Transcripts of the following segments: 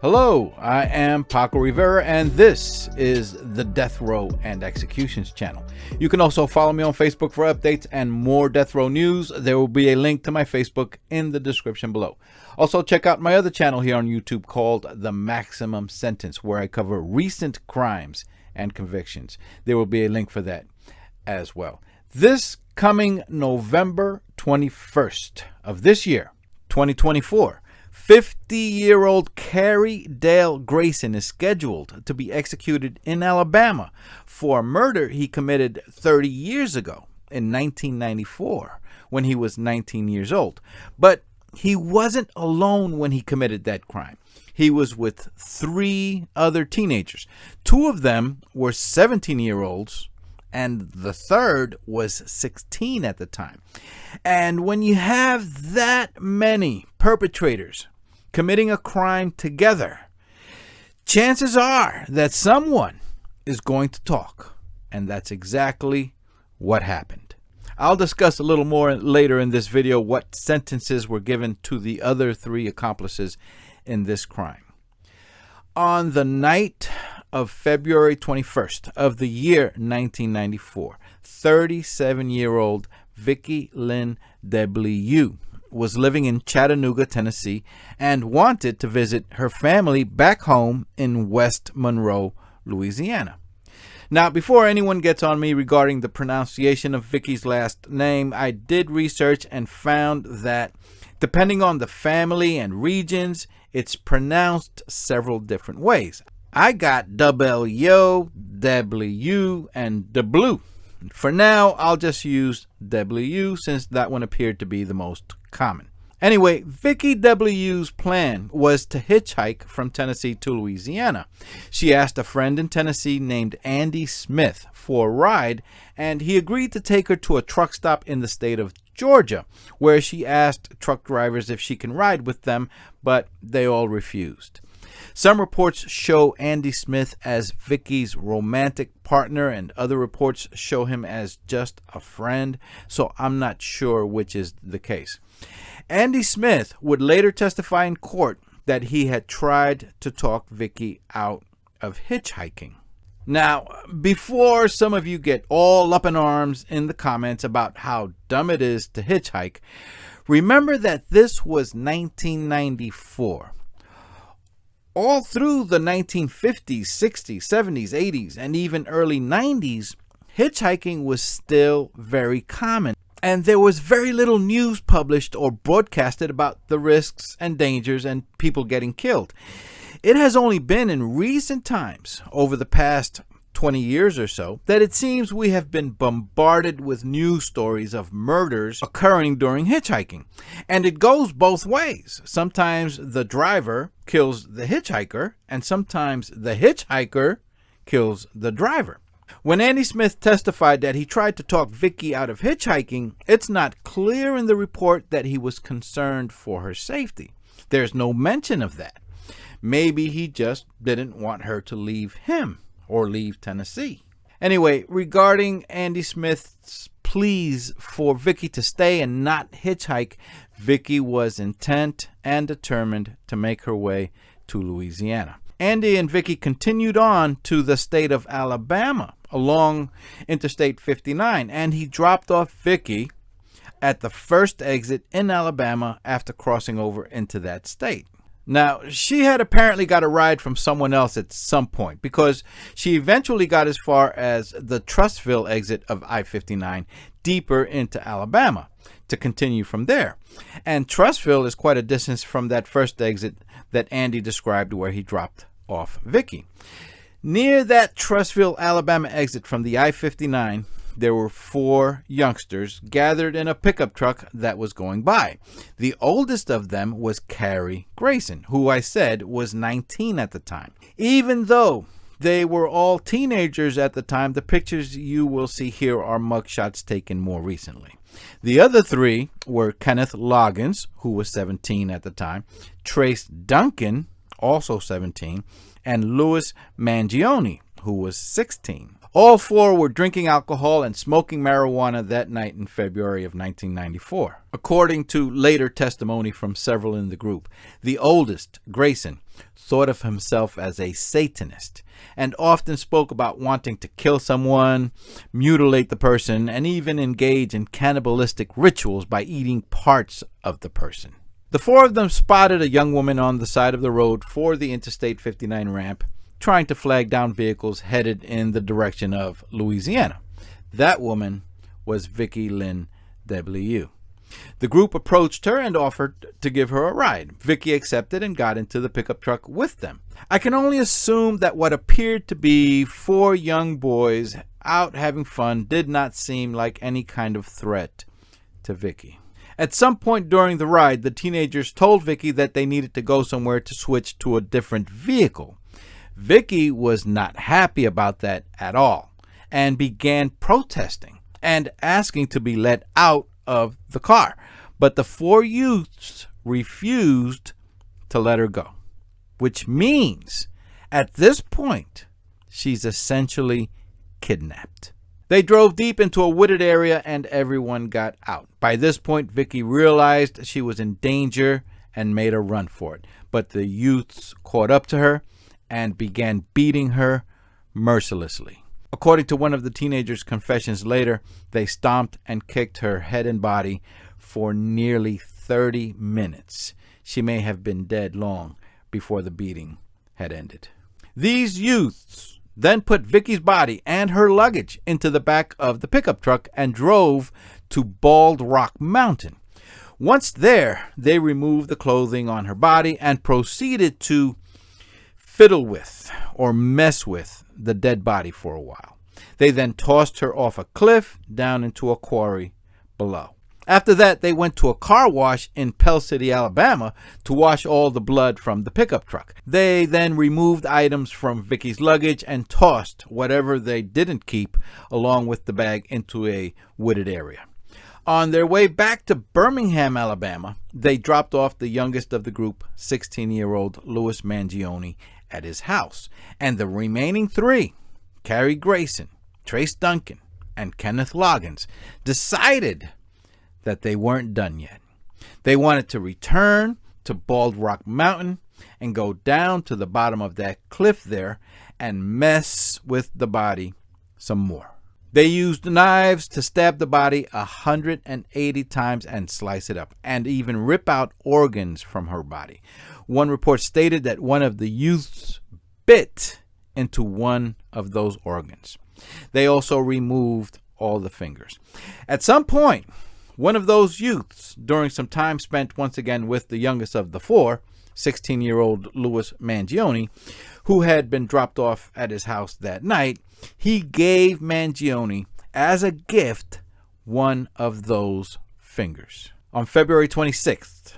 Hello, I am Paco Rivera, and this is the Death Row and Executions channel. You can also follow me on Facebook for updates and more Death Row news. There will be a link to my Facebook in the description below. Also, check out my other channel here on YouTube called The Maximum Sentence, where I cover recent crimes and convictions. There will be a link for that as well. This coming November 21st of this year, 2024, 50-year-old Carey Dale Grayson is scheduled to be executed in Alabama for a murder he committed 30 years ago in 1994 when he was 19 years old. But he wasn't alone when he committed that crime. He was with 3 other teenagers. 2 of them were 17-year-olds, and the third was 16 at the time. And when you have that many perpetrators committing a crime together, chances are that someone is going to talk. And that's exactly what happened. I'll discuss a little more later in this video what sentences were given to the other 3 accomplices in this crime. On the night of February 21st of the year 1994, 37-year-old Vicki DeBlieux was living in Chattanooga, Tennessee, and wanted to visit her family back home in West Monroe, Louisiana. Now, before anyone gets on me regarding the pronunciation of Vicki's last name, I did research and found that depending on the family and regions, it's pronounced several different ways. I got W, W, and DeBlieux. For now, I'll just use DeBlieux since that one appeared to be the most common. Anyway, Vicki DeBlieu's plan was to hitchhike from Tennessee to Louisiana. She asked a friend in Tennessee named Andy Smith for a ride, and he agreed to take her to a truck stop in the state of Georgia, where she asked truck drivers if she can ride with them, but they all refused. Some reports show Andy Smith as Vicki's romantic partner, and other reports show him as just a friend, so I'm not sure which is the case. Andy Smith would later testify in court that he had tried to talk Vicki out of hitchhiking. Now, before some of you get all up in arms in the comments about how dumb it is to hitchhike, remember that this was 1994. All through the 1950s, 60s, 70s, 80s, and even early 90s, hitchhiking was still very common. And there was very little news published or broadcasted about the risks and dangers and people getting killed. It has only been in recent times, over the past 20 years or so, that it seems we have been bombarded with news stories of murders occurring during hitchhiking. And it goes both ways. Sometimes the driver kills the hitchhiker, and sometimes the hitchhiker kills the driver. When Andy Smith testified that he tried to talk Vicki out of hitchhiking, it's not clear in the report that he was concerned for her safety. There's no mention of that. Maybe he just didn't want her to leave him or leave Tennessee. Anyway, regarding Andy Smith's pleas for Vicki to stay and not hitchhike, Vicki was intent and determined to make her way to Louisiana. Andy and Vicki continued on to the state of Alabama along Interstate 59, and he dropped off Vicki at the first exit in Alabama after crossing over into that state. Now, she had apparently got a ride from someone else at some point, because she eventually got as far as the Trussville exit of I-59 deeper into Alabama to continue from there. And Trussville is quite a distance from that first exit that Andy described where he dropped off Vicki. Near that Trussville, Alabama exit from the I-59, there were 4 youngsters gathered in a pickup truck that was going by. The oldest of them was Carey Grayson, who I said was 19 at the time. Even though they were all teenagers at the time, the pictures you will see here are mugshots taken more recently. The other 3 were Kenneth Loggins, who was 17 at the time, Trace Duncan, also 17, and Louis Mangione, who was 16. All four were drinking alcohol and smoking marijuana that night in February of 1994. According to later testimony from several in the group, the oldest, Grayson, thought of himself as a Satanist and often spoke about wanting to kill someone, mutilate the person, and even engage in cannibalistic rituals by eating parts of the person. The four of them spotted a young woman on the side of the road for the Interstate 59 ramp, trying to flag down vehicles headed in the direction of Louisiana. That woman was Vicki DeBlieux. The group approached her and offered to give her a ride. Vicki accepted and got into the pickup truck with them. I can only assume that what appeared to be four young boys out having fun did not seem like any kind of threat to Vicki. At some point during the ride, the teenagers told Vicki that they needed to go somewhere to switch to a different vehicle. Vicki was not happy about that at all and began protesting and asking to be let out of the car. But the four youths refused to let her go, which means at this point, she's essentially kidnapped. They drove deep into a wooded area and everyone got out. By this point, Vicki realized she was in danger and made a run for it. But the youths caught up to her and began beating her mercilessly. According to one of the teenagers' confessions later, they stomped and kicked her head and body for nearly 30 minutes. She may have been dead long before the beating had ended. These youths then put Vicki's body and her luggage into the back of the pickup truck and drove to Bald Rock Mountain. Once there, they removed the clothing on her body and proceeded to fiddle with or mess with the dead body for a while. They then tossed her off a cliff down into a quarry below. After that, they went to a car wash in Pell City, Alabama to wash all the blood from the pickup truck. They then removed items from Vicki's luggage and tossed whatever they didn't keep along with the bag into a wooded area. On their way back to Birmingham, Alabama, they dropped off the youngest of the group, 16-year-old Louis Mangione, at his house. And the remaining three, Carey Grayson, Trace Duncan, and Kenneth Loggins, decided that they weren't done yet. They wanted to return to Bald Rock Mountain and go down to the bottom of that cliff there and mess with the body some more. They used knives to stab the body 180 times and slice it up, and even rip out organs from her body. One report stated that one of the youths bit into one of those organs. They also removed all the fingers. At some point, one of those youths, during some time spent once again with the youngest of the four, 16-year-old Louis Mangione, who had been dropped off at his house that night, he gave Mangione as a gift one of those fingers. On February 26th,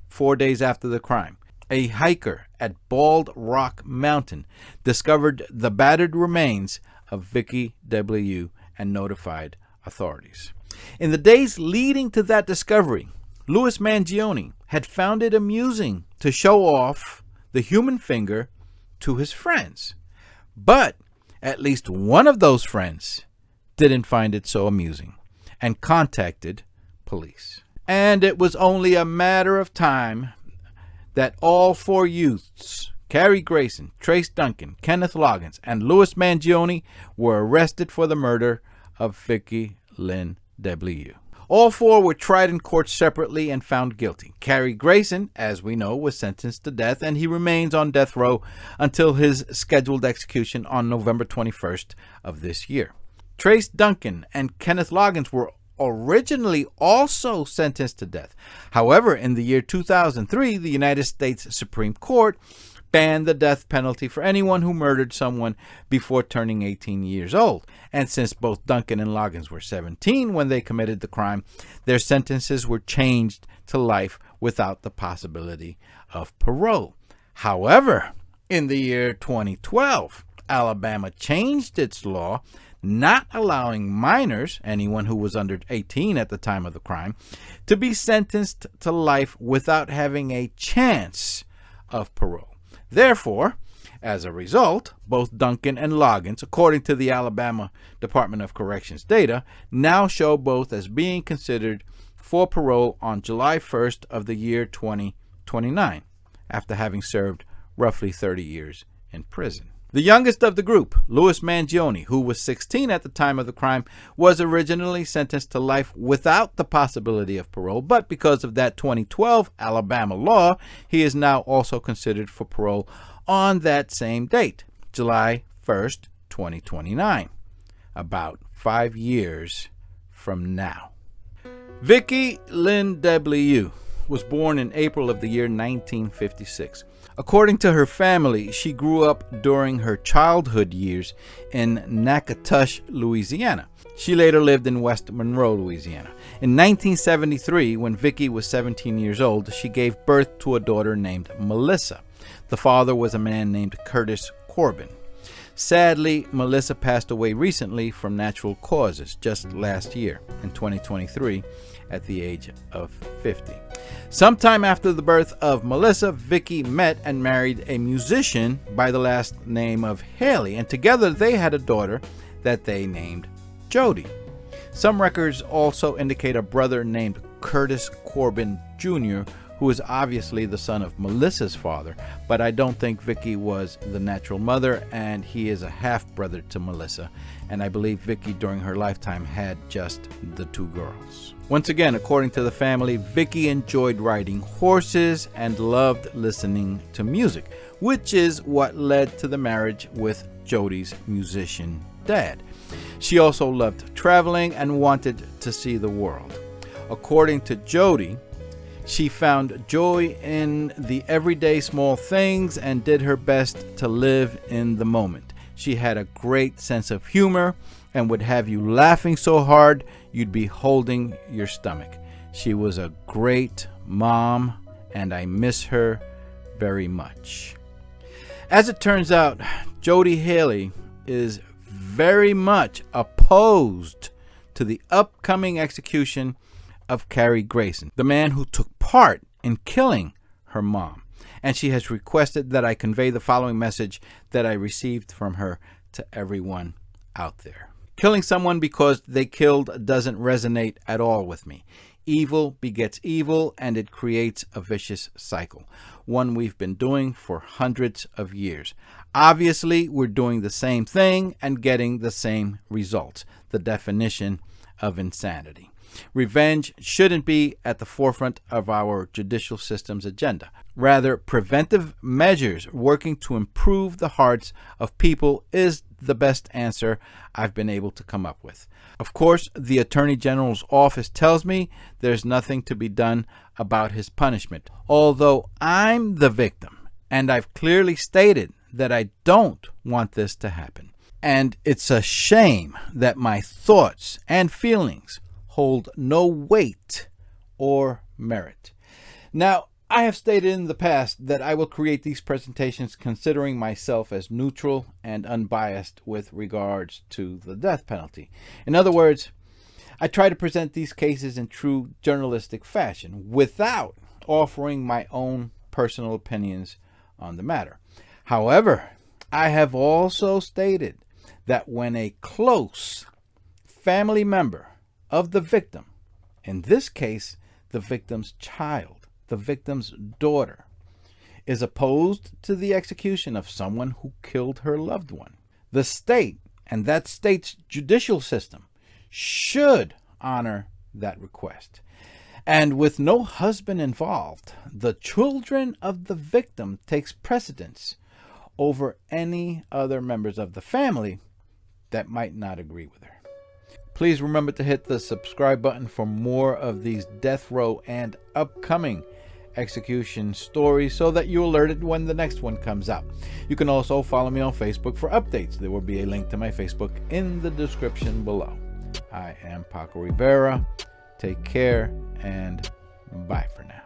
4 days after the crime, a hiker at Bald Rock Mountain discovered the battered remains of Vicki DeBlieux and notified authorities. In the days leading to that discovery, Louis Mangione had found it amusing to show off the human finger to his friends. But at least one of those friends didn't find it so amusing and contacted police. And it was only a matter of time that all four youths, Carey Grayson, Trace Duncan, Kenneth Loggins, and Louis Mangione, were arrested for the murder of Vicki DeBlieux. All four were tried in court separately and found guilty. Carey Grayson, as we know, was sentenced to death, and he remains on death row until his scheduled execution on November 21st of this year. Trace Duncan and Kenneth Loggins were originally also sentenced to death. However, in the year 2003, the United States Supreme Court banned the death penalty for anyone who murdered someone before turning 18 years old. And since both Duncan and Loggins were 17 when they committed the crime, their sentences were changed to life without the possibility of parole. However, in the year 2012, Alabama changed its law, not allowing minors, anyone who was under 18 at the time of the crime, to be sentenced to life without having a chance of parole. Therefore, As a result, both Duncan and Loggins, according to the Alabama Department of Corrections data, now show both as being considered for parole on July 1st of the year 2029, after having served roughly 30 years in prison. The youngest of the group, Louis Mangione, who was 16 at the time of the crime, was originally sentenced to life without the possibility of parole, but because of that 2012 Alabama law, he is now also considered for parole on that same date, July 1st, 2029, about 5 years from now. Vicki DeBlieux was born in April of the year 1956. According to her family, she grew up during her childhood years in Natchitoches, Louisiana. She later lived in West Monroe, Louisiana. In 1973, when Vicki was 17 years old, she gave birth to a daughter named Melissa. The father was a man named Curtis Corbin. Sadly, Melissa passed away recently from natural causes just last year, in 2023, at the age of 50. Sometime after the birth of Melissa, Vicki met and married a musician by the last name of Haley, and together they had a daughter that they named Jodi. Some records also indicate a brother named Curtis Corbin Jr., who is obviously the son of Melissa's father, but I don't think Vicki was the natural mother, and he is a half-brother to Melissa, and I believe Vicki during her lifetime had just the two girls. Once again, according to the family, Vicki enjoyed riding horses and loved listening to music, which is what led to the marriage with Jodi's musician dad. She also loved traveling and wanted to see the world. According to Jodi, she found joy in the everyday small things and did her best to live in the moment. She had a great sense of humor and would have you laughing so hard you'd be holding your stomach. She was a great mom, and I miss her very much. As it turns out, Jodi Haley is very much opposed to the upcoming execution of Carey Grayson, the man who took part in killing her mom, and she has requested that I convey the following message that I received from her to everyone out there. Killing someone because they killed doesn't resonate at all with me. Evil begets evil, and it creates a vicious cycle, one we've been doing for hundreds of years. Obviously, we're doing the same thing and getting the same results, the definition of insanity. Revenge shouldn't be at the forefront of our judicial system's agenda. Rather, preventive measures working to improve the hearts of people is the best answer I've been able to come up with. Of course, the Attorney General's office tells me there's nothing to be done about his punishment, although I'm the victim, and I've clearly stated that I don't want this to happen. And it's a shame that my thoughts and feelings hold no weight or merit. Now, I have stated in the past that I will create these presentations considering myself as neutral and unbiased with regards to the death penalty. In other words, I try to present these cases in true journalistic fashion without offering my own personal opinions on the matter. However, I have also stated that when a close family member of the victim, in this case, the victim's child, the victim's daughter, is opposed to the execution of someone who killed her loved one, the state and that state's judicial system should honor that request. And with no husband involved, the children of the victim takes precedence over any other members of the family that might not agree with her. Please remember to hit the subscribe button for more of these death row and upcoming execution stories so that you're alerted when the next one comes out. You can also follow me on Facebook for updates. There will be a link to my Facebook in the description below. I am Paco Rivera. Take care and bye for now.